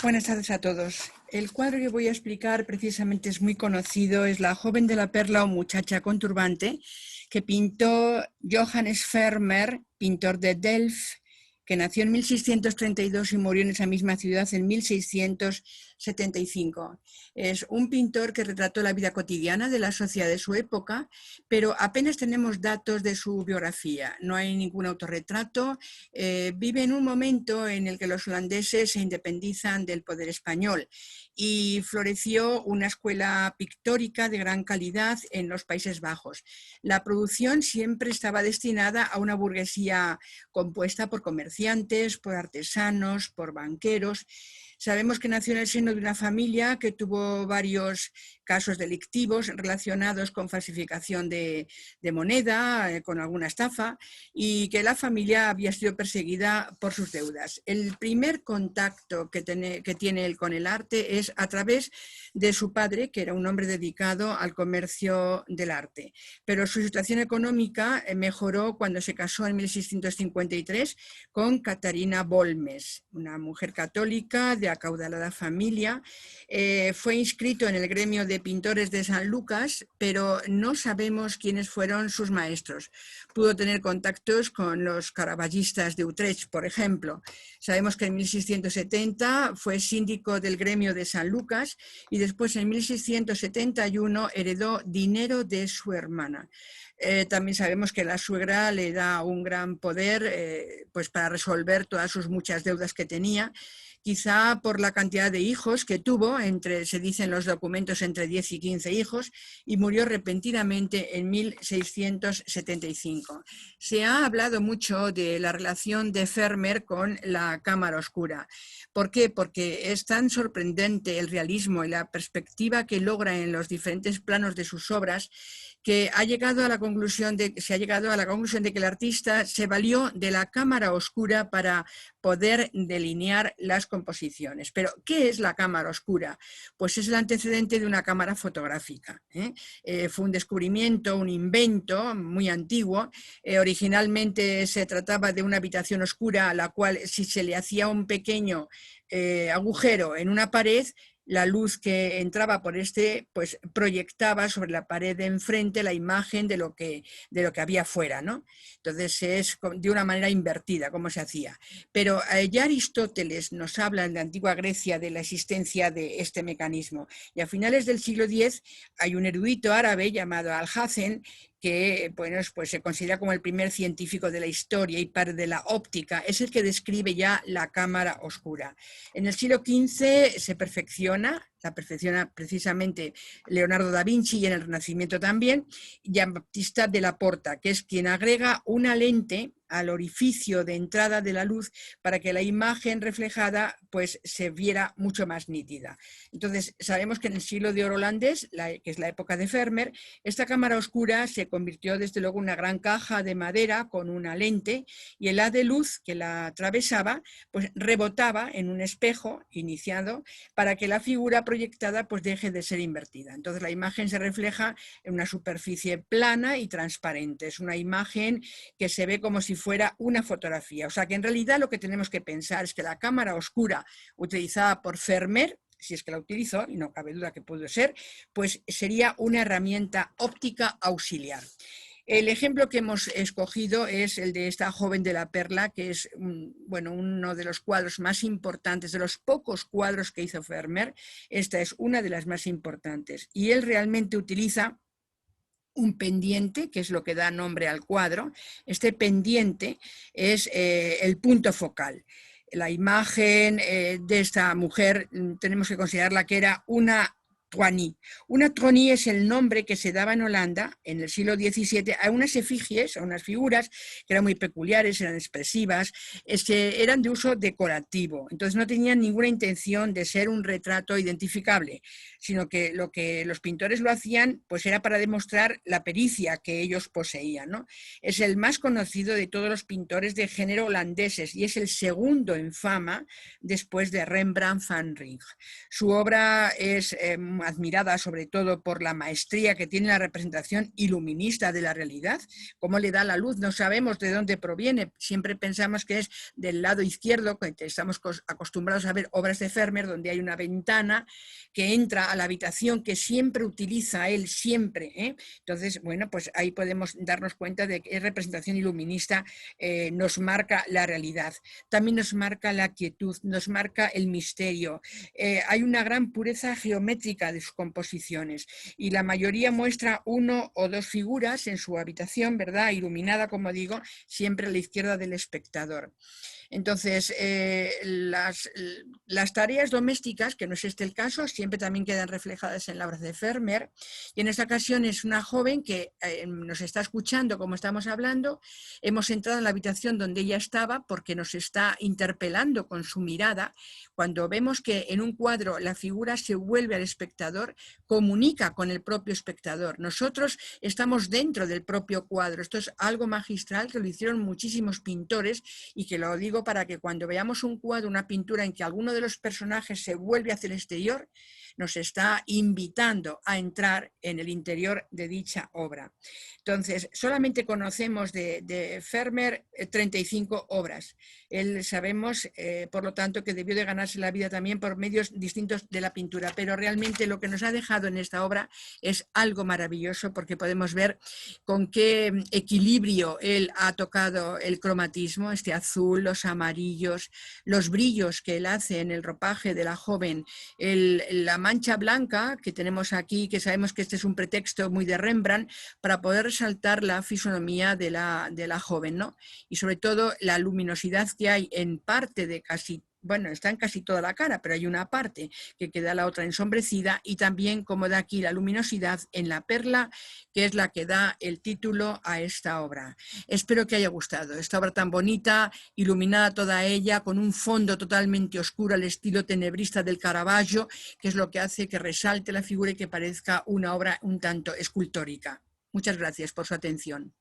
Buenas tardes a todos. El cuadro que voy a explicar precisamente es muy conocido, es La joven de la perla o muchacha con turbante, que pintó Johannes Vermeer, pintor de Delft, que nació en 1632 y murió en esa misma ciudad en 1675. Es un pintor que retrató la vida cotidiana de la sociedad de su época, pero apenas tenemos datos de su biografía. No hay ningún autorretrato. Vive en un momento en el que los holandeses se independizan del poder español y floreció una escuela pictórica de gran calidad en los Países Bajos. La producción siempre estaba destinada a una burguesía compuesta por comerciantes, por artesanos, por banqueros. Sabemos que nació en el seno de una familia que tuvo varios casos delictivos relacionados con falsificación de moneda, con alguna estafa, y que la familia había sido perseguida por sus deudas. El primer contacto que tiene él con el arte es a través de su padre, que era un hombre dedicado al comercio del arte. Pero su situación económica mejoró cuando se casó en 1653 con Catarina Bolmes, una mujer católica de acaudalada familia. Fue inscrito en el gremio de pintores de San Lucas, pero no sabemos quiénes fueron sus maestros. Pudo tener contactos con los caraballistas de Utrecht, por ejemplo. Sabemos que en 1670 fue síndico del gremio de San Lucas y después en 1671 heredó dinero de su hermana. También sabemos que la suegra le da un gran poder pues para resolver todas sus muchas deudas que tenía, quizá por la cantidad de hijos que tuvo, se dicen los documentos entre 10 y 15 hijos, y murió repentinamente en 1675. Se ha hablado mucho de la relación de Vermeer con la cámara oscura. ¿Por qué? Porque es tan sorprendente el realismo y la perspectiva que logra en los diferentes planos de sus obras que se ha llegado a la conclusión de que el artista se valió de la cámara oscura para poder delinear las composiciones. Pero, ¿qué es la cámara oscura? Pues es el antecedente de una cámara fotográfica. Fue un descubrimiento, un invento muy antiguo. Originalmente se trataba de una habitación oscura a la cual, si se le hacía un pequeño agujero en una pared, la luz que entraba por pues proyectaba sobre la pared de enfrente la imagen de lo que había fuera, ¿no? Entonces es de una manera invertida como se hacía. Pero ya Aristóteles nos habla en la antigua Grecia de la existencia de este mecanismo. Y a finales del siglo X hay un erudito árabe llamado Alhazen que bueno, pues se considera como el primer científico de la historia y padre de la óptica, es el que describe ya la cámara oscura. En el siglo XV se perfecciona, la perfecciona precisamente Leonardo da Vinci y en el Renacimiento también, Giambattista della Porta, que es quien agrega una lente al orificio de entrada de la luz para que la imagen reflejada pues se viera mucho más nítida. Entonces sabemos que en el siglo de oro holandés, que es la época de Vermeer, esta cámara oscura se convirtió desde luego en una gran caja de madera con una lente y el haz de luz que la atravesaba pues rebotaba en un espejo iniciado para que la figura proyectada pues deje de ser invertida. Entonces la imagen se refleja en una superficie plana y transparente. Es una imagen que se ve como si fuera una fotografía. O sea que en realidad lo que tenemos que pensar es que la cámara oscura utilizada por Vermeer, si es que la utilizó, y no cabe duda que pudo ser, pues sería una herramienta óptica auxiliar. El ejemplo que hemos escogido es el de esta joven de la perla, que es bueno, uno de los cuadros más importantes, de los pocos cuadros que hizo Vermeer. Esta es una de las más importantes. Y él realmente utiliza un pendiente, que es lo que da nombre al cuadro. Este pendiente es el punto focal. La imagen de esta mujer tenemos que considerarla que era una tronie. Una tronie es el nombre que se daba en Holanda en el siglo XVII a unas efigies, a unas figuras que eran muy peculiares, eran expresivas, eran de uso decorativo. Entonces no tenían ninguna intención de ser un retrato identificable, sino que lo que los pintores lo hacían pues era para demostrar la pericia que ellos poseían, ¿no? Es el más conocido de todos los pintores de género holandeses y es el segundo en fama después de Rembrandt van Rijn. Su obra es admirada sobre todo por la maestría que tiene la representación iluminista de la realidad, cómo le da la luz, no sabemos de dónde proviene, siempre pensamos que es del lado izquierdo, que estamos acostumbrados a ver obras de Vermeer donde hay una ventana que entra a la habitación que siempre utiliza él, siempre, ¿eh? Entonces, bueno, pues ahí podemos darnos cuenta de que es representación iluminista, nos marca la realidad, también nos marca la quietud, nos marca el misterio, hay una gran pureza geométrica de sus composiciones y la mayoría muestra uno o dos figuras en su habitación, ¿verdad? Iluminada, como digo, siempre a la izquierda del espectador. Entonces, las tareas domésticas, que no es este el caso, siempre también quedan reflejadas en la obra de Vermeer. Y en esta ocasión es una joven que nos está escuchando como estamos hablando. Hemos entrado en la habitación donde ella estaba porque nos está interpelando con su mirada. Cuando vemos que en un cuadro la figura se vuelve al espectador, comunica con el propio espectador. Nosotros estamos dentro del propio cuadro. Esto es algo magistral que lo hicieron muchísimos pintores y que lo digo para que cuando veamos un cuadro, una pintura en que alguno de los personajes se vuelve hacia el exterior, nos está invitando a entrar en el interior de dicha obra. Entonces, solamente conocemos de Vermeer 35 obras. Él sabemos, por lo tanto, que debió de ganarse la vida también por medios distintos de la pintura, pero realmente lo que nos ha dejado en esta obra es algo maravilloso porque podemos ver con qué equilibrio él ha tocado el cromatismo, este azul, los amarillos, los brillos que él hace en el ropaje de la joven, la mancha blanca que tenemos aquí, que sabemos que este es un pretexto muy de Rembrandt para poder resaltar la fisonomía de la joven, ¿no? Y sobre todo la luminosidad que hay en parte de casi, bueno, está en casi toda la cara, pero hay una parte que queda la otra ensombrecida y también como da aquí la luminosidad en la perla, que es la que da el título a esta obra. Espero que haya gustado esta obra tan bonita, iluminada toda ella, con un fondo totalmente oscuro al estilo tenebrista del Caravaggio, que es lo que hace que resalte la figura y que parezca una obra un tanto escultórica. Muchas gracias por su atención.